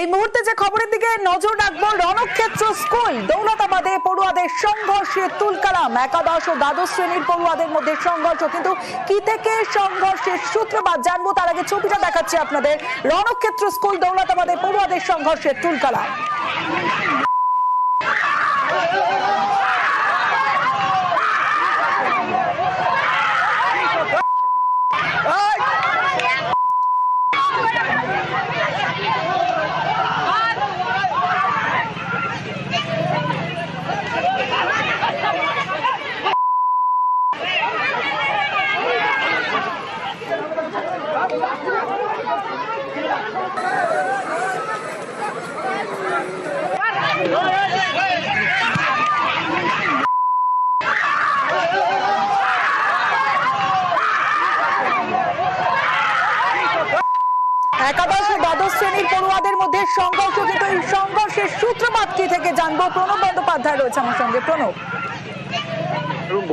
এই মুহূর্তে যে খবরের দিকে নজর রাখবো, রণক্ষেত্র স্কুল দৌলতাবাদে পড়ুয়াদের সংঘর্ষে তুলকালাম। একাদশ ও দ্বাদশ শ্রেণীর পড়ুয়াদের মধ্যে সংঘর্ষ, কিন্তু কি থেকে সংঘর্ষের সূত্রপাত জানবো তার আগে ছবিটা দেখাচ্ছি আপনাদের। রণক্ষেত্র স্কুল দৌলতাবাদে পড়ুয়াদের সংঘর্ষে তুলকালাম। একাদশ ও দ্বাদশ শ্রেণীর পড়ুয়াদের মধ্যে সংঘর্ষ, কিন্তু এই সংঘর্ষের সূত্রপাত কি থেকে জানবো। প্রণব বন্দ্যোপাধ্যায় রয়েছে আমার সঙ্গে। প্রণব,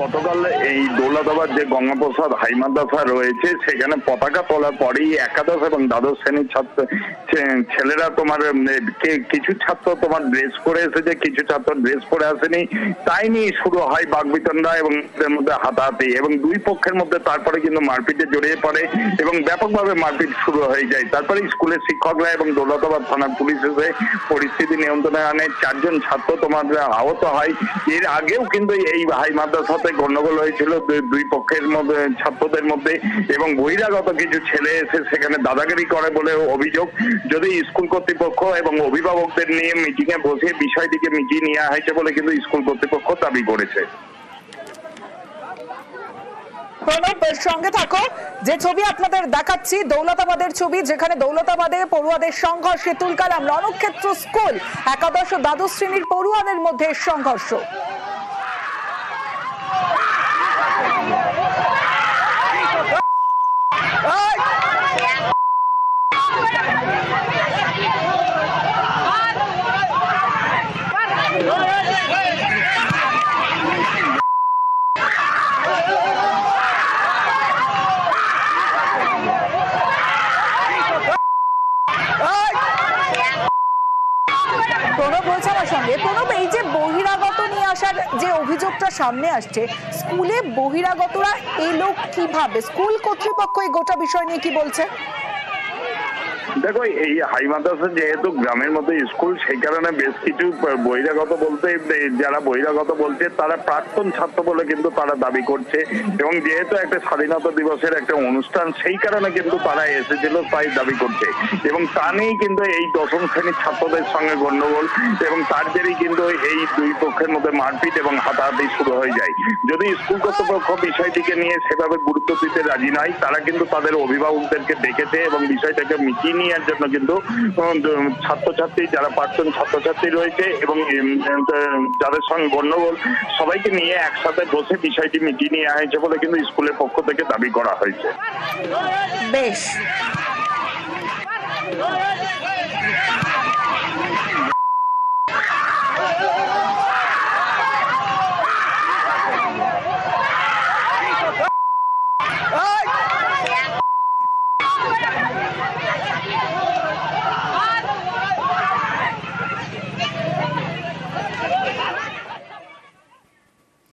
গতকাল এই দৌলতাবাদ যে গঙ্গাপ্রসাদ হাই মাদ্রাসা রয়েছে সেখানে পতাকা তোলার পরেই একাদশ এবং দ্বাদশ শ্রেণীর ছেলেরা তোমার কিছু ছাত্র তোমার ড্রেস পরে এসেছে, কিছু ছাত্র ড্রেস পরে আসেনি, তাই নিয়ে শুরু হয় বাকবিতণ্ডা এবং এদের মধ্যে হাতাহাতি এবং দুই পক্ষের মধ্যে তারপরে কিন্তু মারপিটে জড়িয়ে পড়ে এবং ব্যাপকভাবে মারপিট শুরু হয়ে যায়। তারপরে স্কুলের শিক্ষকরা এবং দৌলতাবাদ থানার পুলিশ এসে পরিস্থিতি নিয়ন্ত্রণে আনে। 4 জন ছাত্র তোমার আহত হয়। এর আগেও কিন্তু এই হাই মাদ্রাসাতে গন্ডগোল হয়েছিল দুই পক্ষের মধ্যে, ছাত্রদের মধ্যে, এবং বহিরাগত কিছু ছেলে এসে সেখানে দাদাগিরি করে বলে অভিযোগ। যদি স্কুল কর্তৃপক্ষ এবং অভিভাবকদের নিয়ে মিটিং এ বসে বিষয়টিকে মিটিয়ে নেওয়া হয়েছে বলে কিন্তু স্কুল কর্তৃপক্ষ দাবি করেছে। প্রণব সঙ্গে থাকো, যে ছবি আপনাদের দেখাচ্ছি দৌলতাবাদের ছবি, যেখানে দৌলতাবাদে পড়ুয়াদের সংঘর্ষে তুলকালাম। রণক্ষেত্র স্কুল একাদশ ও দ্বাদশ শ্রেণীর পড়ুয়াদের মধ্যে সংঘর্ষ। প্রণব রয়েছে আমার সঙ্গে। প্রণব, এই যে বহিরাগত নিয়ে আসার যে অভিযোগটা সামনে আসছে, স্কুলে বহিরাগতরা এলো কিভাবে? স্কুল কর্তৃপক্ষ এই গোটা বিষয় নিয়ে কি বলছে? দেখো, এই হাই মাদ্রাসা যেহেতু গ্রামের মধ্যে স্কুল, সেই কারণে বেশ কিছু বহিরাগত বলতে, যারা বহিরাগত বলছে তারা প্রাক্তন ছাত্র বলে কিন্তু তারা দাবি করছে। এবং যেহেতু একটা স্বাধীনতা দিবসের একটা অনুষ্ঠান, সেই কারণে কিন্তু তারা এসেছিল তাই দাবি করছে। এবং তা নিয়েই কিন্তু এই দশম শ্রেণীর ছাত্রদের সঙ্গে গন্ডগোল এবং তার জেরেই কিন্তু এই দুই পক্ষের মধ্যে মারপিট এবং হাতাহাতি শুরু হয়ে যায়। যদি স্কুল কর্তৃপক্ষ বিষয়টিকে নিয়ে সেভাবে গুরুত্ব দিতে রাজি নয়, তারা কিন্তু তাদের অভিভাবকদেরকে ডেকেছে এবং বিষয়টাকে মিটিয়ে নেওয়ার জন্য কিন্তু ছাত্রছাত্রী, যারা প্রাক্তন ছাত্রছাত্রী রয়েছে এবং যাদের সঙ্গে গন্ডগোল, সবাইকে নিয়ে একসাথে বসে বিষয়টি মিটিয়ে নেওয়া হয়েছে বলে কিন্তু স্কুলের পক্ষ থেকে দাবি করা হয়েছে। বেশ।